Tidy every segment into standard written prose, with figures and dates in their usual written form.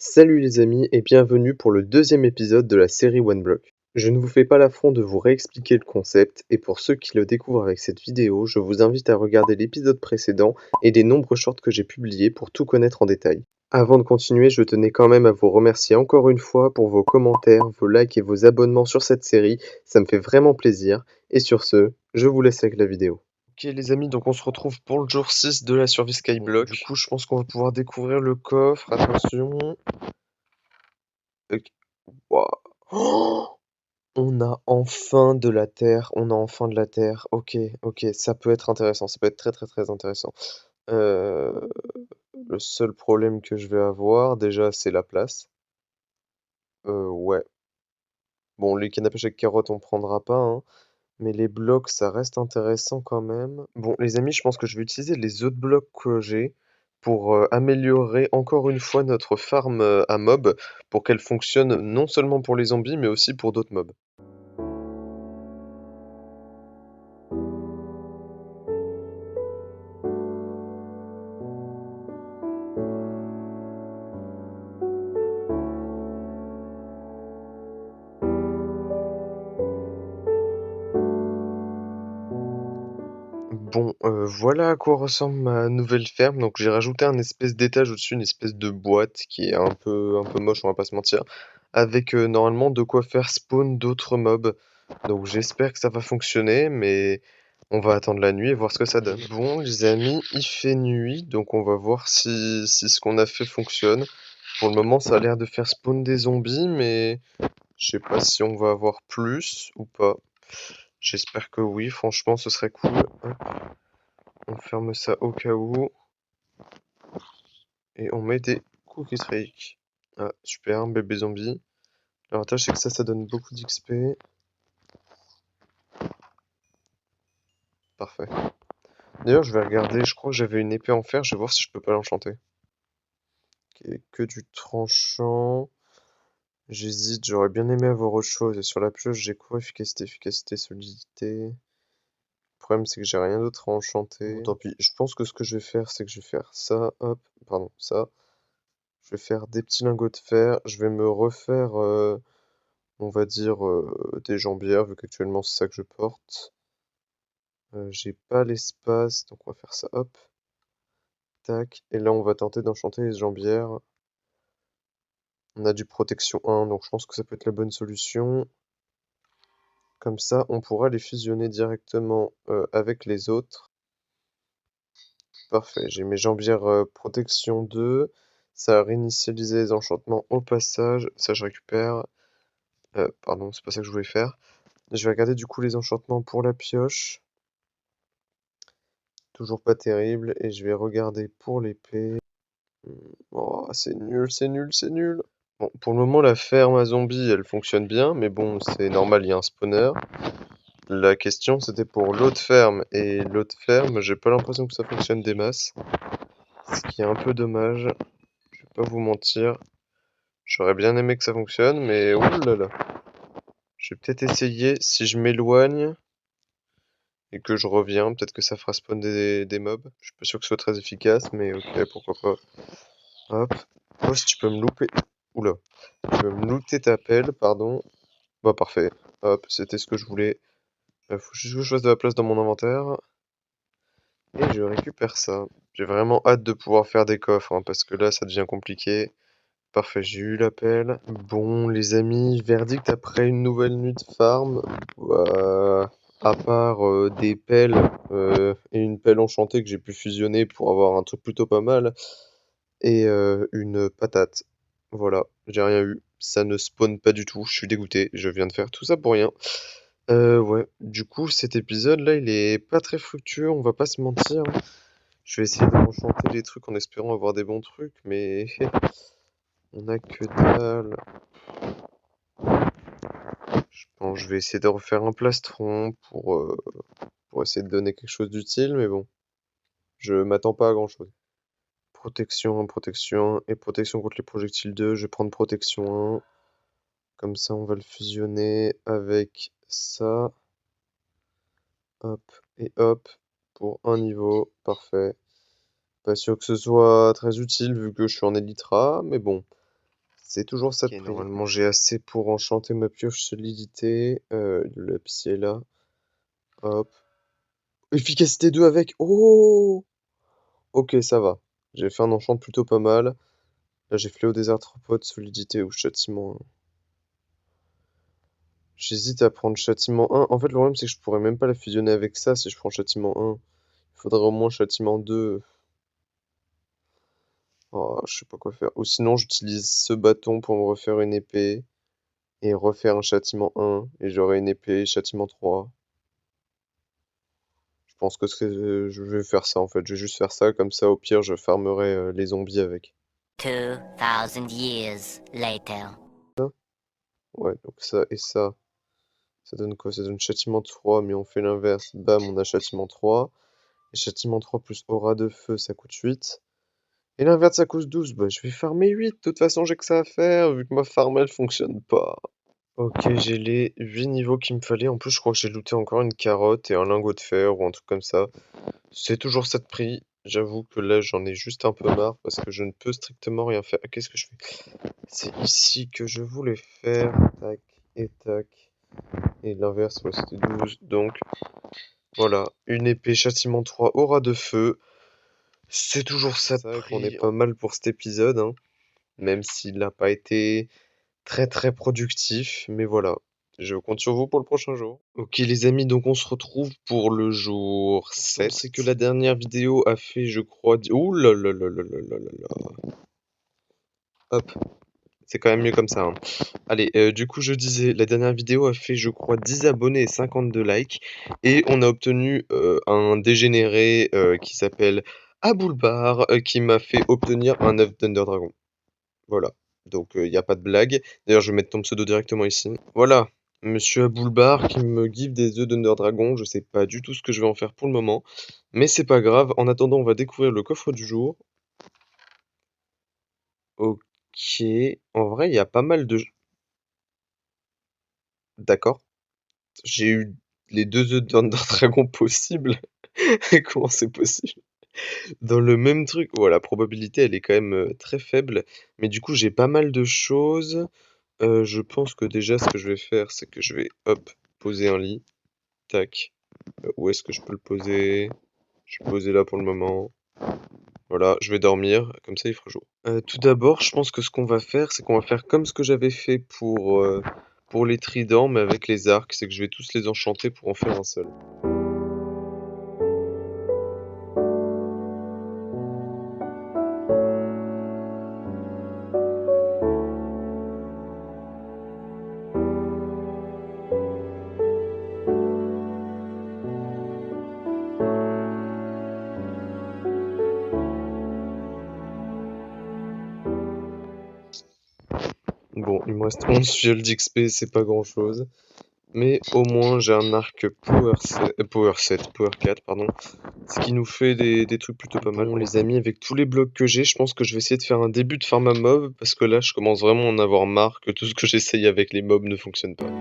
Salut les amis et bienvenue pour le deuxième épisode de la série One Block. Je ne vous fais pas l'affront de vous réexpliquer le concept et pour ceux qui le découvrent avec cette vidéo, je vous invite à regarder l'épisode précédent et les nombreux shorts que j'ai publiés pour tout connaître en détail. Avant de continuer, je tenais quand même à vous remercier encore une fois pour vos commentaires, vos likes et vos abonnements sur cette série, ça me fait vraiment plaisir. Et sur ce, je vous laisse avec la vidéo. Ok les amis, donc on se retrouve pour le jour 6 de la survie Skyblock. Du coup, je pense qu'on va pouvoir découvrir le coffre, attention. Ok. Waouh. Oh, on a enfin de la terre, on a enfin de la terre. Ok, ok, ça peut être intéressant, ça peut être très très très intéressant. Euh, le seul problème que je vais avoir, déjà, c'est la place. Ouais. Bon, les cannes à pêche avec carottes, on prendra pas, hein. Mais les blocs, ça reste intéressant quand même. Bon, les amis, je pense que je vais utiliser les autres blocs que j'ai pour améliorer encore une fois notre farm à mobs pour qu'elle fonctionne non seulement pour les zombies, mais aussi pour d'autres mobs. Bon, voilà à quoi ressemble ma nouvelle ferme. Donc j'ai rajouté un espèce d'étage au-dessus, une espèce de boîte qui est un peu moche, on va pas se mentir, avec normalement de quoi faire spawn d'autres mobs. Donc j'espère que ça va fonctionner, mais on va attendre la nuit et voir ce que ça donne. Bon, les amis, il fait nuit, donc on va voir si ce qu'on a fait fonctionne. Pour le moment, ça a l'air de faire spawn des zombies, mais je sais pas si on va avoir plus ou pas. J'espère que oui, franchement, ce serait cool. Hop. On ferme ça au cas où. Et on met des cookies fake. Ah, super, un bébé zombie. L'avantage, c'est que ça donne beaucoup d'XP. Parfait. D'ailleurs, je vais regarder, je crois que j'avais une épée en fer, je vais voir si je peux pas l'enchanter. Ok, que du tranchant. J'hésite, j'aurais bien aimé avoir autre chose. Et sur la pioche, j'ai quoi? Efficacité, efficacité, solidité. Le problème, c'est que j'ai rien d'autre à enchanter. Bon, tant pis, je pense que ce que je vais faire, c'est que je vais faire ça, hop, pardon, ça. Je vais faire des petits lingots de fer. Je vais me refaire, on va dire, des jambières, vu qu'actuellement c'est ça que je porte. J'ai pas l'espace, donc on va faire ça, hop, tac. Et là, on va tenter d'enchanter les jambières. On a du protection 1, donc je pense que ça peut être la bonne solution. Comme ça, on pourra les fusionner directement avec les autres. Parfait, j'ai mes jambières protection 2. Ça a réinitialisé les enchantements au passage. Ça, je récupère. Pardon, c'est pas ça que je voulais faire. Je vais regarder du coup les enchantements pour la pioche. Toujours pas terrible. Et je vais regarder pour l'épée. Oh, c'est nul, c'est nul, c'est nul. Bon, pour le moment, la ferme à zombies, elle fonctionne bien. Mais bon, c'est normal, il y a un spawner. La question, c'était pour l'autre ferme. Et l'autre ferme, j'ai pas l'impression que ça fonctionne des masses. Ce qui est un peu dommage. Je vais pas vous mentir. J'aurais bien aimé que ça fonctionne, mais oulala. Je vais peut-être essayer, si je m'éloigne et que je reviens, peut-être que ça fera spawn des mobs. Je suis pas sûr que ce soit très efficace, mais ok, pourquoi pas. Hop. Oh, si tu peux me louper. Oula. Tu peux me looter ta pelle, pardon. Bah, parfait. Hop, c'était ce que je voulais. Faut juste que je fasse de la place dans mon inventaire. Et je récupère ça. J'ai vraiment hâte de pouvoir faire des coffres, hein, parce que là, ça devient compliqué. Parfait, j'ai eu l'appel. Bon, les amis, verdict après une nouvelle nuit de farm. À part des pelles et une pelle enchantée que j'ai pu fusionner pour avoir un truc plutôt pas mal. Et une patate. Voilà, j'ai rien eu. Ça ne spawn pas du tout. Je suis dégoûté. Je viens de faire tout ça pour rien. Ouais, du coup, cet épisode-là, il est pas très fructueux, on va pas se mentir. Je vais essayer d'enchanter les trucs en espérant avoir des bons trucs, mais on a que dalle. Je pense que je vais essayer de refaire un plastron pour essayer de donner quelque chose d'utile, mais bon, je m'attends pas à grand-chose. Protection 1, protection 1 et protection contre les projectiles 2. Je vais prendre protection 1. Comme ça, on va le fusionner avec ça. Hop et hop pour un niveau. Parfait. Pas sûr que ce soit très utile vu que je suis en Elytra, mais bon. C'est toujours ça de prix. Normalement, j'ai assez pour enchanter ma pioche solidité. Le lapis est là. Hop. Efficacité 2 avec. Oh! Ok, ça va. J'ai fait un enchant plutôt pas mal. Là, j'ai fléau des arthropodes, solidité ou châtiment 1. J'hésite à prendre châtiment 1. En fait, le problème, c'est que je pourrais même pas la fusionner avec ça si je prends châtiment 1. Il faudrait au moins châtiment 2. Oh, je sais pas quoi faire. Ou sinon, j'utilise ce bâton pour me refaire une épée. Et refaire un châtiment 1. Et j'aurai une épée châtiment 3. Je pense que je vais faire ça en fait. Je vais juste faire ça. Comme ça, au pire, je farmerai les zombies avec. 2000 years later. Ouais, donc ça et ça. Ça donne quoi? Ça donne châtiment 3, mais on fait l'inverse. Bam, on a châtiment 3. Et châtiment 3 plus aura de feu, ça coûte 8. Et l'inverse, ça coûte 12. Bah, je vais farmer 8. De toute façon, j'ai que ça à faire, vu que ma farm, elle fonctionne pas. Ok, j'ai les 8 niveaux qu'il me fallait. En plus, je crois que j'ai looté encore une carotte et un lingot de fer ou un truc comme ça. C'est toujours ça de prix. J'avoue que là, j'en ai juste un peu marre parce que je ne peux strictement rien faire. Qu'est-ce que je fais? C'est ici que je voulais faire. Tac et tac. Et l'inverse, ouais, c'était 12. Donc, voilà. Une épée châtiment 3 aura de feu. C'est toujours ça de prix. On est pas mal pour cet épisode, hein. Même s'il n'a pas été très très productif. Mais voilà. Je compte sur vous pour le prochain jour. Ok les amis, donc on se retrouve pour le jour 7. C'est que la dernière vidéo a fait, je crois... Ouh là là là là là là là là. Hop. C'est quand même mieux comme ça, hein. Allez, du coup, je disais, la dernière vidéo a fait, je crois, 10 abonnés et 52 likes. Et on a obtenu un dégénéré qui s'appelle Aboulbar, qui m'a fait obtenir un œuf d'Under Dragon. Voilà. Donc, il n'y a pas de blague. D'ailleurs, je vais mettre ton pseudo directement ici. Voilà. Monsieur Aboulbar qui me give des œufs d'Under Dragon. Je sais pas du tout ce que je vais en faire pour le moment. Mais c'est pas grave. En attendant, on va découvrir le coffre du jour. Ok. En vrai, il y a pas mal de... D'accord. J'ai eu les 2 œufs d'Under Dragon possibles. Comment c'est possible? Dans le même truc. Oh, la probabilité, elle est quand même très faible. Mais du coup, j'ai pas mal de choses. Je pense que déjà, ce que je vais faire, c'est que je vais, hop, poser un lit. Tac. Où est-ce que je peux le poser? Je vais le poser là pour le moment. Voilà, je vais dormir. Comme ça, il fera jour. Tout d'abord, je pense que ce qu'on va faire, c'est qu'on va faire comme ce que j'avais fait pour les tridents, mais avec les arcs. C'est que je vais tous les enchanter pour en faire un seul. Bon, il me reste 11 fioles d'XP, c'est pas grand chose. Mais au moins j'ai un arc Power 4, pardon. Ce qui nous fait des trucs plutôt pas mal. Bon les amis, avec tous les blocs que j'ai, je pense que je vais essayer de faire un début de farm à mob. Parce que là, je commence vraiment à en avoir marre que tout ce que j'essaye avec les mobs ne fonctionne pas.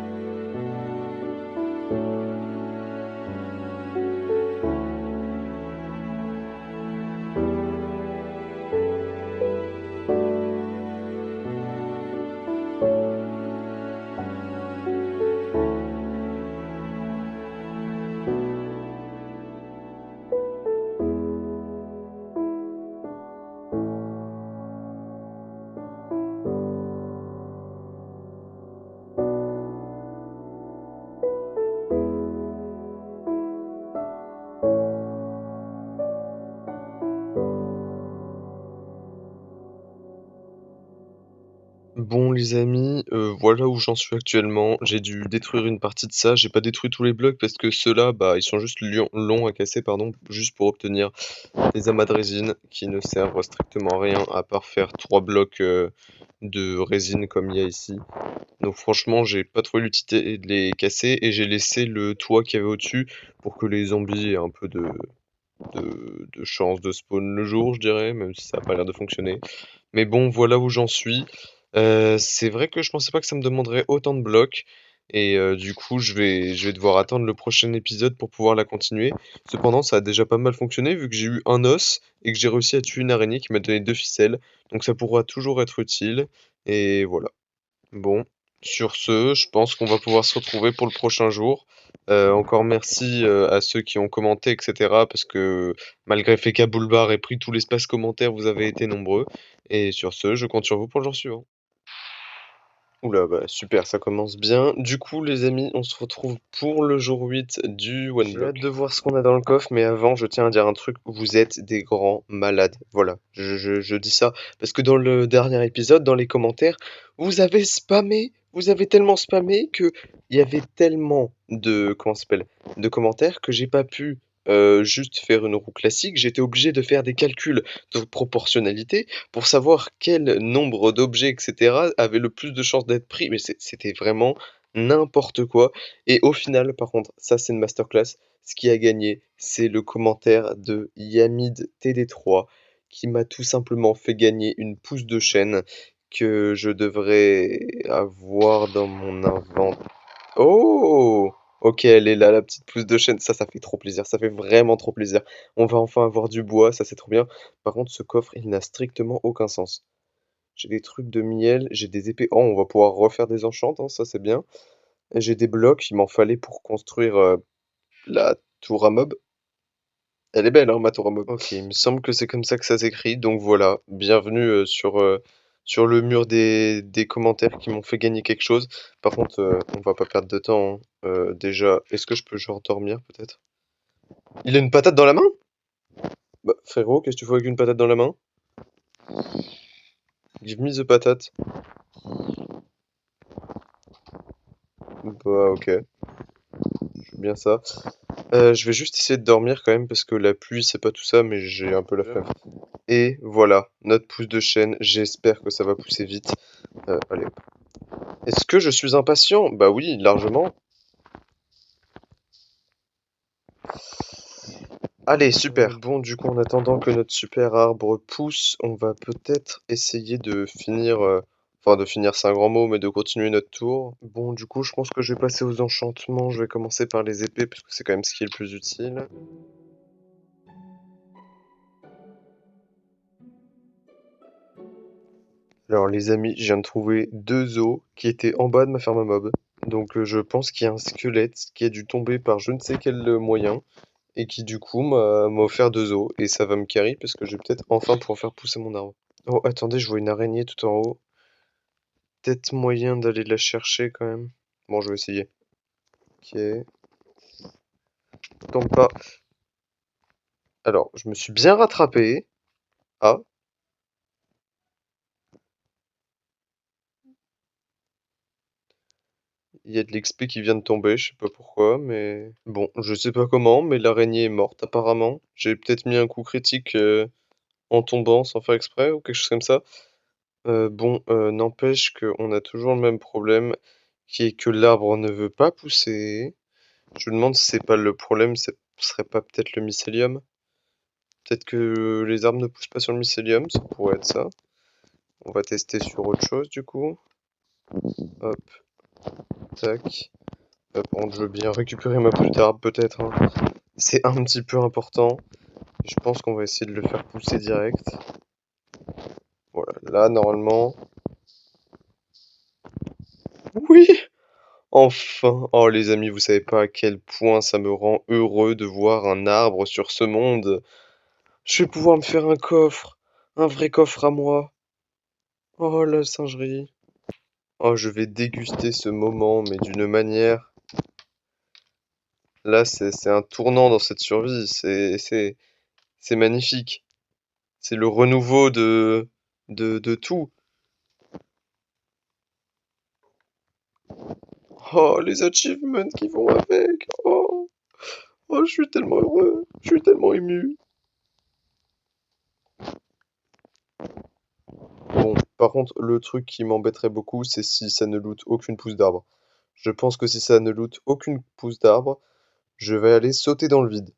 Bon les amis, voilà où j'en suis actuellement. J'ai dû détruire une partie de ça. J'ai pas détruit tous les blocs parce que ceux-là, bah, ils sont juste longs à casser, pardon, juste pour obtenir des amas de résine qui ne servent strictement à rien à part faire 3 blocs de résine comme il y a ici. Donc franchement, j'ai pas trouvé l'utilité de les casser et j'ai laissé le toit qu'il y avait au-dessus pour que les zombies aient un peu de chance de spawn le jour, je dirais, même si ça a pas l'air de fonctionner. Mais bon, voilà où j'en suis. C'est vrai que je pensais pas que ça me demanderait autant de blocs. Et du coup, je vais devoir attendre le prochain épisode pour pouvoir la continuer. Cependant, ça a déjà pas mal fonctionné vu que j'ai eu un os et que j'ai réussi à tuer une araignée qui m'a donné 2 ficelles. Donc ça pourra toujours être utile. Et voilà. Bon, sur ce, je pense qu'on va pouvoir se retrouver pour le prochain jour. Encore merci à ceux qui ont commenté, etc. Parce que malgré Feka Boulbar ait pris tout l'espace commentaire, vous avez été nombreux. Et sur ce, je compte sur vous pour le jour suivant. Oula, bah super, ça commence bien. Du coup, les amis, on se retrouve pour le jour 8 du One J'ai hâte de voir ce qu'on a dans le coffre, mais avant, je tiens à dire un truc, vous êtes des grands malades. Voilà, je dis ça parce que dans le dernier épisode, dans les commentaires, vous avez tellement spammé que il y avait tellement de, comment ça s'appelle, de commentaires que j'ai pas pu juste faire une roue classique, j'étais obligé de faire des calculs de proportionnalité pour savoir quel nombre d'objets, etc., avait le plus de chances d'être pris. Mais c'était vraiment n'importe quoi. Et au final, par contre, ça c'est une masterclass. Ce qui a gagné, c'est le commentaire de Yamid TD3 qui m'a tout simplement fait gagner une pousse de chaîne que je devrais avoir dans mon inventaire. Oh! OK, elle est là, la petite pousse de chêne. Ça fait trop plaisir. Ça fait vraiment trop plaisir. On va enfin avoir du bois, ça c'est trop bien. Par contre, ce coffre, il n'a strictement aucun sens. J'ai des trucs de miel, j'ai des épées. Oh, on va pouvoir refaire des enchantes, hein, ça c'est bien. J'ai des blocs, il m'en fallait pour construire la tour à mob. Elle est belle, hein, ma tour à mob. Ok, il me semble que c'est comme ça que ça s'écrit. Donc voilà, bienvenue sur le mur des commentaires qui m'ont fait gagner quelque chose. Par contre, on va pas perdre de temps, hein. Déjà, est-ce que je peux genre dormir peut-être? Il a une patate dans la main? Bah frérot, qu'est-ce que tu fais avec une patate dans la main? Give me the patate. Bah ok, je veux bien ça. Je vais juste essayer de dormir quand même parce que la pluie c'est pas tout ça, mais j'ai un peu la flemme. Et voilà, notre pousse de chêne. J'espère que ça va pousser vite. Allez. Est-ce que je suis impatient? Bah oui, largement. Allez, super. Bon, du coup, en attendant que notre super arbre pousse, on va peut-être essayer de finir, enfin de finir c'est un grand mot, mais de continuer notre tour. Bon, du coup, je pense que je vais passer aux enchantements. Je vais commencer par les épées, parce que c'est quand même ce qui est le plus utile. Alors, les amis, je viens de trouver 2 os qui étaient en bas de ma ferme à mob. Donc, je pense qu'il y a un squelette qui a dû tomber par je ne sais quel moyen. Et qui du coup m'a offert 2 os. Et ça va me carry parce que je vais peut-être enfin pouvoir faire pousser mon arbre. Oh, attendez, je vois une araignée tout en haut. Peut-être moyen d'aller la chercher quand même. Bon, je vais essayer. Ok. Tombe pas. Alors, je me suis bien rattrapé. Ah, il y a de l'XP qui vient de tomber, je sais pas pourquoi, mais... Bon, je sais pas comment, mais l'araignée est morte apparemment. J'ai peut-être mis un coup critique en tombant sans faire exprès ou quelque chose comme ça. Bon, n'empêche qu'on a toujours le même problème, qui est que l'arbre ne veut pas pousser. Je me demande si c'est pas le problème, ce serait pas peut-être le mycélium? Peut-être que les arbres ne poussent pas sur le mycélium, ça pourrait être ça. On va tester sur autre chose du coup. Hop, tac. Hop, je veux bien récupérer ma pousse d'arbre peut-être, hein. C'est un petit peu important. Je pense qu'on va essayer de le faire pousser direct. Voilà, là normalement... Oui! Enfin! Oh les amis, vous savez pas à quel point ça me rend heureux de voir un arbre sur ce monde. Je vais pouvoir me faire un coffre. Un vrai coffre à moi. Oh la singerie. Oh, je vais déguster ce moment, mais d'une manière... Là, c'est un tournant dans cette survie. C'est magnifique. C'est le renouveau de tout. Oh, les achievements qui vont avec. Oh, oh, je suis tellement heureux. Je suis tellement ému. Bon, par contre, le truc qui m'embêterait beaucoup, c'est si ça ne loot aucune pousse d'arbre. Je pense que si ça ne loot aucune pousse d'arbre, je vais aller sauter dans le vide.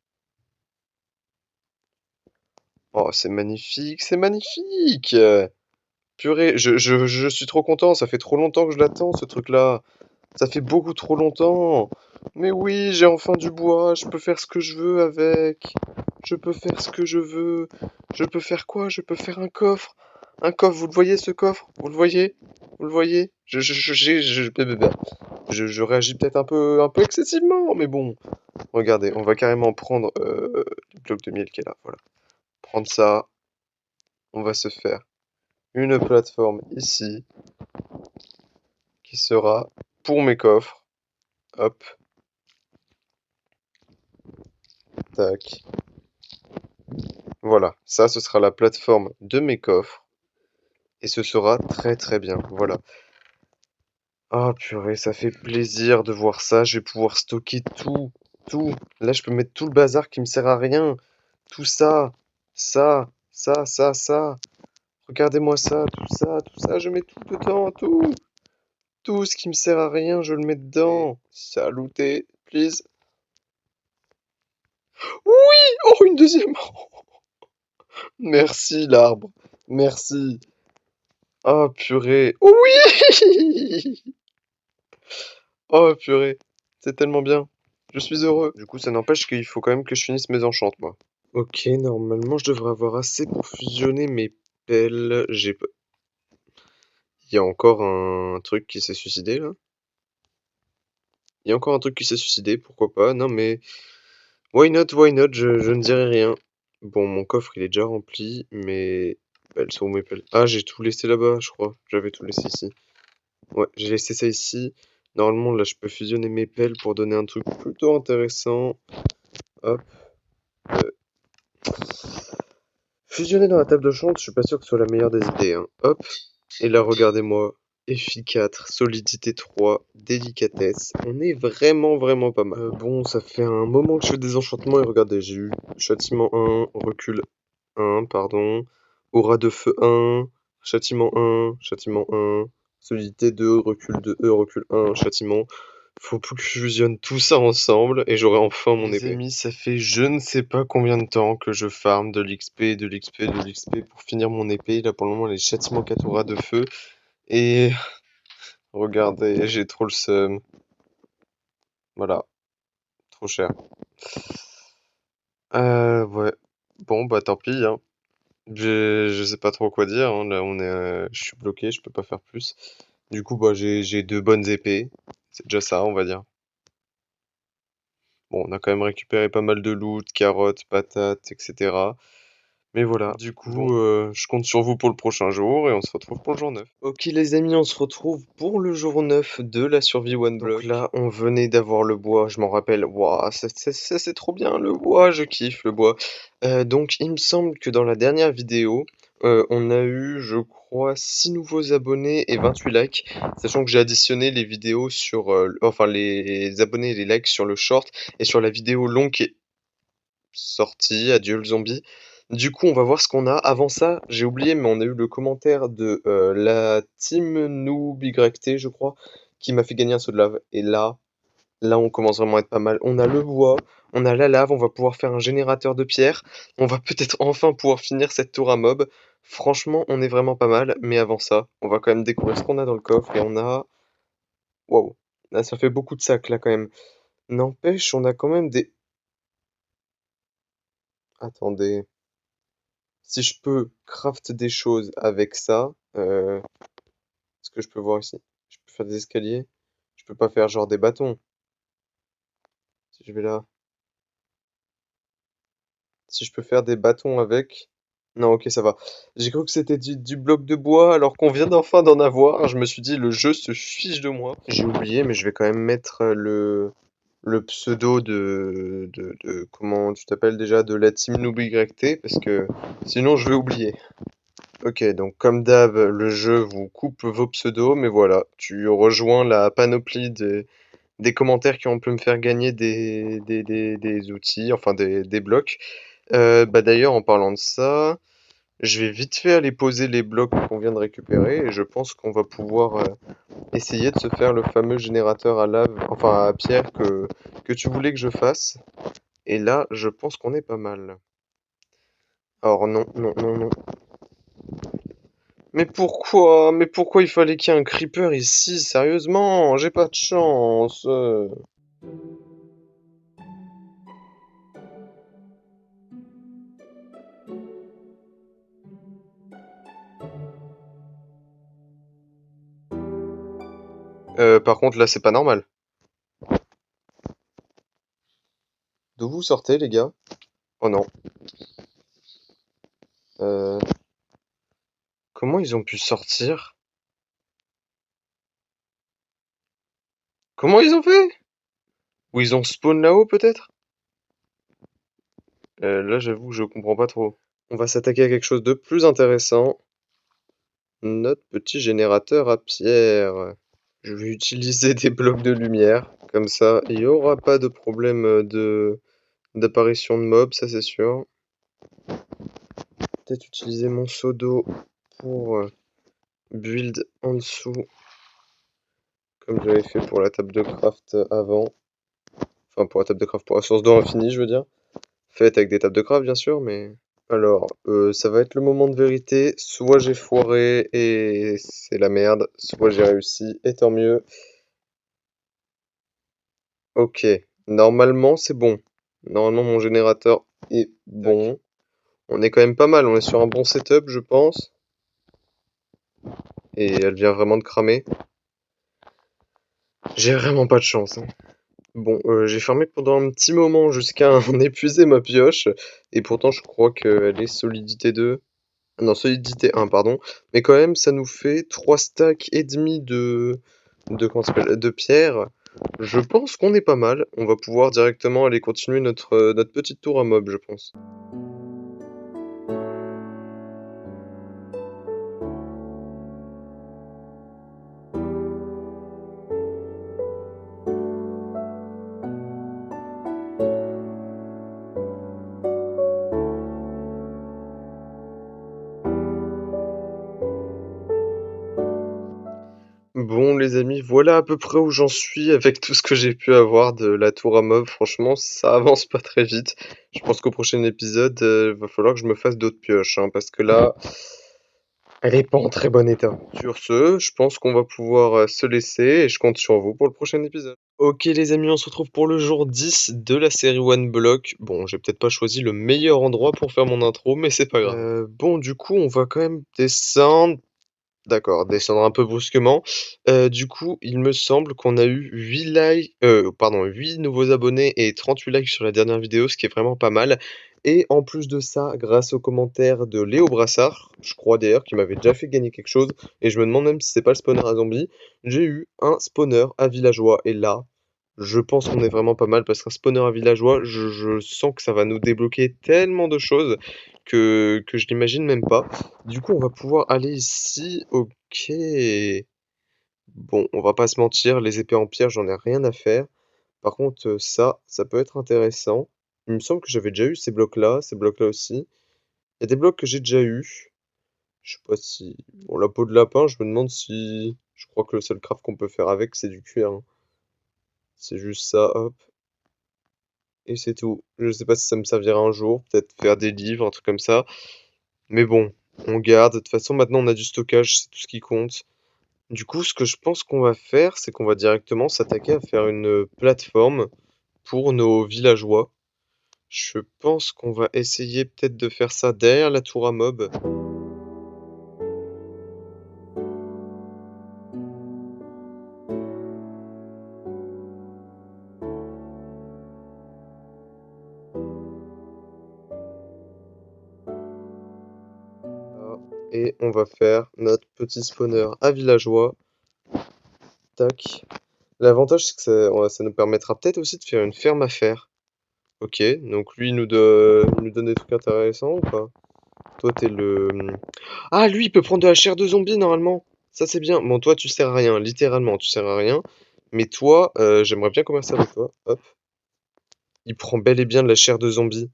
Oh, c'est magnifique, c'est magnifique! Purée, je suis trop content, ça fait trop longtemps que je l'attends, ce truc-là. Ça fait beaucoup trop longtemps. Mais oui, j'ai enfin du bois, je peux faire ce que je veux avec. Je peux faire ce que je veux. Je peux faire quoi? Je peux faire un coffre. Un coffre, vous le voyez ce coffre? Vous le voyez? Vous le voyez? Je réagis peut-être un peu excessivement, mais bon. Regardez, on va carrément prendre le bloc de miel qui est là, voilà. Prendre ça, on va se faire une plateforme ici, qui sera pour mes coffres. Hop, tac. Voilà, ça ce sera la plateforme de mes coffres. Et ce sera très très bien, voilà. Ah purée, ça fait plaisir de voir ça. Je vais pouvoir stocker tout, tout. Là, je peux mettre tout le bazar qui me sert à rien. Tout ça, ça. Regardez-moi ça, tout ça, je mets tout dedans, tout. Tout ce qui me sert à rien, je le mets dedans. Saluté, please. Oui! Oh, une deuxième! Merci, l'arbre. Merci. Oh, purée. Oui! Oh, purée. C'est tellement bien. Je suis heureux. Du coup, ça n'empêche qu'il faut quand même que je finisse mes enchantes, moi. Ok, normalement, je devrais avoir assez pour fusionner mes pelles. Il y a encore un truc qui s'est suicidé, là? Il y a encore un truc qui s'est suicidé, pourquoi pas? Non, mais... why not? Je ne dirai rien. Bon, mon coffre, il est déjà rempli, mais... Elles sont où mes pelles? Ah, j'ai tout laissé là-bas, je crois. J'avais tout laissé ici. Ouais, j'ai laissé ça ici. Normalement, là, je peux fusionner mes pelles pour donner un truc plutôt intéressant. Hop. euh, Fusionner dans la table de chante, je suis pas sûr que ce soit la meilleure des idées, hein. Hop. Et là, regardez-moi. Effi 4, solidité 3, délicatesse. On est vraiment, vraiment pas mal. Bon, ça fait un moment que je fais des enchantements et regardez, j'ai eu châtiment 1, recul 1, pardon. Aura de feu 1, châtiment 1, solidité 2, recul 2, recul 1, châtiment. Faut plus que je fusionne tout ça ensemble et j'aurai enfin mon épée. Les amis, ça fait je ne sais pas combien de temps que je farm de l'XP, de l'XP, de l'XP pour finir mon épée. Là, pour le moment, les châtiments 4 auras de feu. Et regardez, j'ai trop le seum. Voilà, trop cher. Ouais. Bon, bah tant pis, hein. Je sais pas trop quoi dire, hein. Là, je suis bloqué, je peux pas faire plus. Du coup, bah j'ai deux bonnes épées. C'est déjà ça, on va dire. Bon, on a quand même récupéré pas mal de loot, carottes, patates, etc. Mais voilà, du coup, je compte sur vous pour le prochain jour et on se retrouve pour le jour 9. Ok les amis, on se retrouve pour le jour 9 de la survie One Block. Donc là, on venait d'avoir le bois, je m'en rappelle. Waouh, ça, c'est trop bien, le bois, je kiffe le bois. Donc il me semble que dans la dernière vidéo, on a eu, je crois, 6 nouveaux abonnés et 28 likes. Sachant que j'ai additionné les vidéos sur... enfin, les abonnés et les likes sur le short et sur la vidéo longue qui est sortie, adieu le zombie. Du coup, on va voir ce qu'on a. Avant ça, j'ai oublié, mais on a eu le commentaire de la team NoobYT, je crois, qui m'a fait gagner un saut de lave. Et là, on commence vraiment à être pas mal. On a le bois, on a la lave, on va pouvoir faire un générateur de pierre. On va peut-être enfin pouvoir finir cette tour à mob. Franchement, on est vraiment pas mal. Mais avant ça, on va quand même découvrir ce qu'on a dans le coffre. Et on a... Waouh. Là, ça fait beaucoup de sacs, là, quand même. N'empêche, on a quand même des... Attendez. Si je peux craft des choses avec ça, est-ce que je peux voir ici? Je peux faire des escaliers. Je peux pas faire genre des bâtons. Si je vais là. Si je peux faire des bâtons avec. Non, ok, ça va. J'ai cru que c'était du bloc de bois alors qu'on vient d'enfin d'en avoir. Je me suis dit, le jeu se fiche de moi. J'ai oublié, mais je vais quand même mettre le pseudo comment tu t'appelles déjà? De la team NoobYT parce que sinon je vais oublier. Ok, donc comme d'hab, le jeu vous coupe vos pseudos, mais voilà, tu rejoins la panoplie des commentaires qui ont pu me faire gagner des outils, enfin des blocs. Bah d'ailleurs, en parlant de ça, je vais vite fait aller poser les blocs qu'on vient de récupérer, et je pense qu'on va pouvoir essayer de se faire le fameux générateur à lave, enfin à pierre que tu voulais que je fasse. Et là, je pense qu'on est pas mal. Alors non, non, non, non. Mais pourquoi? Mais pourquoi il fallait qu'il y ait un creeper ici? Sérieusement, j'ai pas de chance. Par contre, là, c'est pas normal. D'où vous sortez, les gars? Oh non. Euh, Comment ils ont pu sortir? Comment ils ont fait? Ou ils ont spawn là-haut, peut-être? Là, j'avoue que je comprends pas trop. On va s'attaquer à quelque chose de plus intéressant. Notre petit générateur à pierre. Je vais utiliser des blocs de lumière. Comme ça, il n'y aura pas de problème d'apparition de mobs, ça c'est sûr. Peut-être utiliser mon seau d'eau pour build en dessous, comme j'avais fait pour la table de craft avant. Enfin, pour la table de craft, pour la source d'eau infinie, je veux dire. Faite avec des tables de craft, bien sûr, mais... Alors, ça va être le moment de vérité. Soit j'ai foiré et c'est la merde, soit j'ai réussi et tant mieux. Ok, normalement c'est bon. Normalement mon générateur est bon. On est quand même pas mal, on est sur un bon setup, je pense. Et elle vient vraiment de cramer. J'ai vraiment pas de chance, hein. Bon, j'ai fermé pendant un petit moment jusqu'à en épuiser ma pioche. Et pourtant, je crois qu'elle est solidité 2. Non, solidité 1, pardon. Mais quand même, ça nous fait 3 stacks et demi comment ça s'appelle, de pierre. Je pense qu'on est pas mal. On va pouvoir directement aller continuer notre petite tour à mob, je pense. Bon les amis, voilà à peu près où j'en suis avec tout ce que j'ai pu avoir de la tour à mob. Franchement, ça avance pas très vite. Je pense qu'au prochain épisode, va falloir que je me fasse d'autres pioches, hein, parce que là, elle est pas en très bon état. Sur ce, je pense qu'on va pouvoir se laisser et je compte sur vous pour le prochain épisode. Ok les amis, on se retrouve pour le jour 10 de la série One Block. Bon, j'ai peut-être pas choisi le meilleur endroit pour faire mon intro, mais c'est pas grave. Bon, du coup, on va quand même descendre. D'accord, descendre un peu brusquement. Du coup, il me semble qu'on a eu 8 likes, pardon, 8 nouveaux abonnés et 38 likes sur la dernière vidéo, ce qui est vraiment pas mal. Et en plus de ça, grâce aux commentaires de Léo Brassard, je crois d'ailleurs qu'il m'avait déjà fait gagner quelque chose, et je me demande même si c'est pas le spawner à zombies, j'ai eu un spawner à villageois. Et là, je pense qu'on est vraiment pas mal parce qu'un spawner à villageois, je sens que ça va nous débloquer tellement de choses que je l'imagine même pas. Du coup, on va pouvoir aller ici. Ok. Bon, on va pas se mentir, les épées en pierre, j'en ai rien à faire. Par contre, ça peut être intéressant. Il me semble que j'avais déjà eu ces blocs-là aussi. Il y a des blocs que j'ai déjà eu. Je sais pas si... Bon, la peau de lapin, je me demande si... Je crois que le seul craft qu'on peut faire avec, c'est du cuir, hein. C'est juste ça, hop. Et c'est tout. Je sais pas si ça me servira un jour, peut-être faire des livres, un truc comme ça. Mais bon, on garde. De toute façon, maintenant, on a du stockage, c'est tout ce qui compte. Du coup, ce que je pense qu'on va faire, c'est qu'on va directement s'attaquer à faire une plateforme pour nos villageois. Je pense qu'on va essayer peut-être de faire ça derrière la tour à mob. Et on va faire notre petit spawner à villageois. Tac. L'avantage, c'est que ça nous permettra peut-être aussi de faire une ferme à fer. Ok, donc lui, il nous donne des trucs intéressants ou pas? Toi, t'es le... Ah, lui, il peut prendre de la chair de zombie, normalement. Ça, c'est bien. Bon, toi, tu sers à rien. Littéralement, tu sers à rien. Mais toi, j'aimerais bien commercer avec toi. Hop. Il prend bel et bien de la chair de zombie.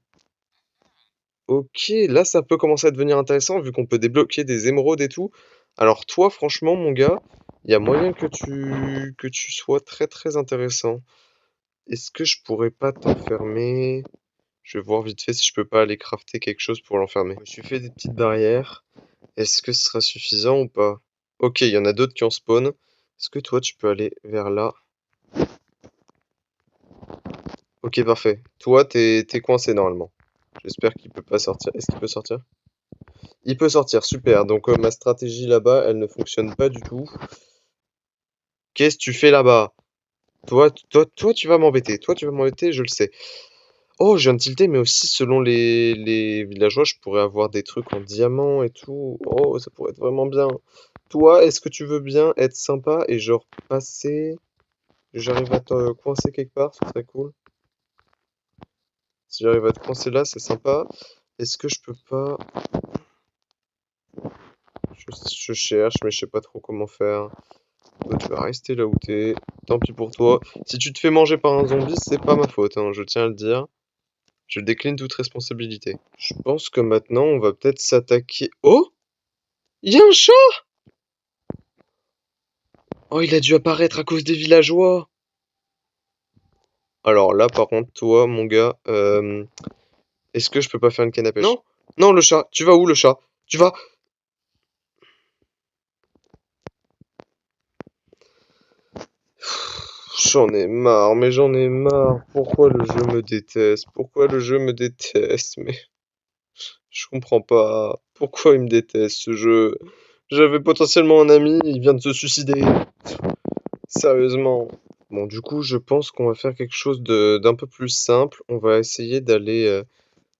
Ok, là, ça peut commencer à devenir intéressant, vu qu'on peut débloquer des émeraudes et tout. Alors, toi, franchement, mon gars, il y a moyen que tu sois très, très intéressant. Est-ce que je pourrais pas t'enfermer? Je vais voir vite fait si je peux pas aller crafter quelque chose pour l'enfermer. Je me suis fait des petites barrières. Est-ce que ce sera suffisant ou pas? Ok, il y en a d'autres qui en spawn. Est-ce que toi, tu peux aller vers là? Ok, parfait. Toi, t'es coincé normalement. J'espère qu'il peut pas sortir. Est-ce qu'il peut sortir? Il peut sortir, super. Donc ma stratégie là-bas, elle ne fonctionne pas du tout. Qu'est-ce que tu fais là-bas? Toi, tu vas m'embêter. Toi, tu vas m'embêter, je le sais. Oh, je viens de tilter, mais aussi selon les villageois, je pourrais avoir des trucs en diamant et tout. Oh, ça pourrait être vraiment bien. Toi, est-ce que tu veux bien être sympa et genre passer... J'arrive à te coincer quelque part, ce serait cool. Si j'arrive à te coincer là, c'est sympa. Est-ce que je peux pas... Je cherche, mais je sais pas trop comment faire. Toi, tu vas rester là où t'es. Tant pis pour toi. Si tu te fais manger par un zombie, c'est pas ma faute, hein, je tiens à le dire. Je décline toute responsabilité. Je pense que maintenant, on va peut-être s'attaquer... Oh! Il y a un chat! Oh, il a dû apparaître à cause des villageois. Alors là, par contre, toi, mon gars, est-ce que je peux pas faire une canne à pêche? Non! Non, le chat! Tu vas où, le chat? Tu vas... J'en ai marre, mais j'en ai marre. Pourquoi le jeu me déteste? Pourquoi le jeu me déteste? Mais je comprends pas. Pourquoi il me déteste, ce jeu? J'avais potentiellement un ami, il vient de se suicider. Sérieusement. Bon, du coup, je pense qu'on va faire quelque chose d'un peu plus simple. On va essayer d'aller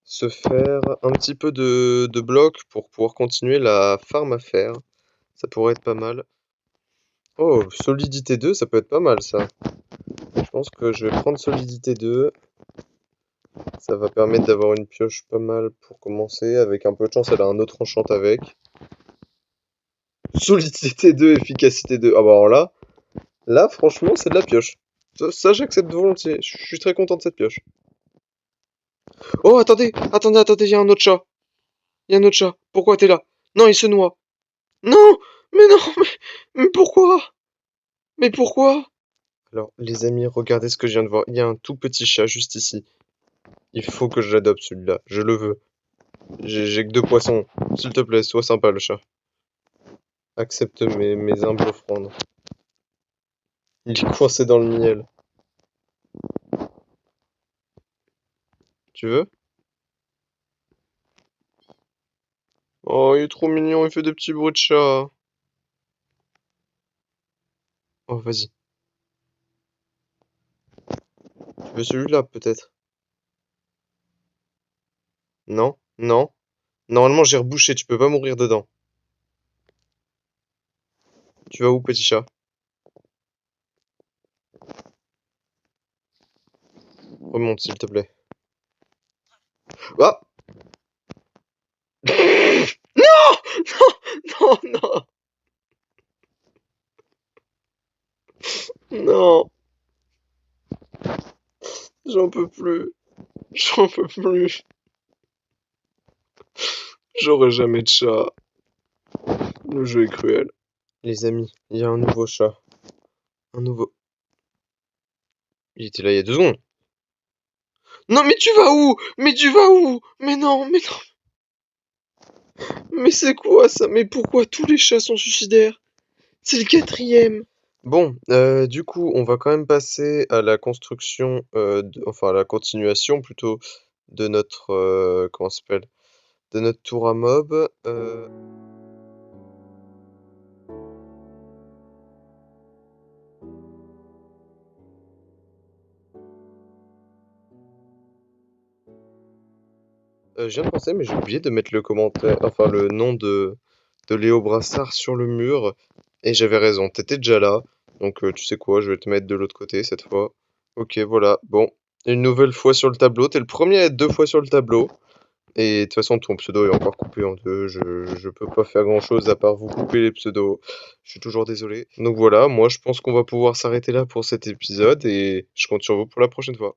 se faire un petit peu de blocs pour pouvoir continuer la farm à faire. Ça pourrait être pas mal. Oh, solidité 2, ça peut être pas mal, ça. Je pense que je vais prendre solidité 2. Ça va permettre d'avoir une pioche pas mal pour commencer. Avec un peu de chance, elle a un autre enchant avec. Solidité 2, efficacité 2. Ah bah alors là franchement, c'est de la pioche. Ça, j'accepte volontiers. Je suis très content de cette pioche. Oh, attendez, il y a un autre chat. Il y a un autre chat. Pourquoi t'es là? Non, il se noie. Non, mais non, mais pourquoi? Mais pourquoi? Alors, les amis, regardez ce que je viens de voir. Il y a un tout petit chat juste ici. Il faut que je l'adopte, celui-là. Je le veux. J'ai que 2 poissons. S'il te plaît, sois sympa, le chat. Accepte mes humbles offrandes. Il est coincé dans le miel. Tu veux? Oh, il est trop mignon, il fait des petits bruits de chat. Oh, vas-y. Tu veux celui-là, peut-être? Non? Non? Normalement, j'ai rebouché, tu peux pas mourir dedans. Tu vas où, petit chat? Remonte, s'il te plaît. Ah! Non! Non, non, non! J'en peux plus. J'en peux plus. J'aurai jamais de chat. Le jeu est cruel. Les amis, il y a un nouveau chat. Un nouveau... Il était là il y a 2 secondes. Non, mais tu vas où? Mais tu vas où? Mais non, mais non. Mais c'est quoi ça? Mais pourquoi tous les chats sont suicidaires? C'est le 4e. Bon, du coup, on va quand même passer à la construction, enfin à la continuation plutôt de notre, comment ça s'appelle? De notre tour à mob. Je viens de penser, mais j'ai oublié de mettre le commentaire, enfin le nom de Léo Brassard sur le mur. Et j'avais raison, t'étais déjà là. Donc tu sais quoi, je vais te mettre de l'autre côté cette fois. Ok, voilà. Bon, une nouvelle fois sur le tableau. T'es le premier à être 2 fois sur le tableau. Et de toute façon, ton pseudo est encore coupé en deux. Je peux pas faire grand-chose à part vous couper les pseudos. Je suis toujours désolé. Donc voilà, moi je pense qu'on va pouvoir s'arrêter là pour cet épisode. Et je compte sur vous pour la prochaine fois.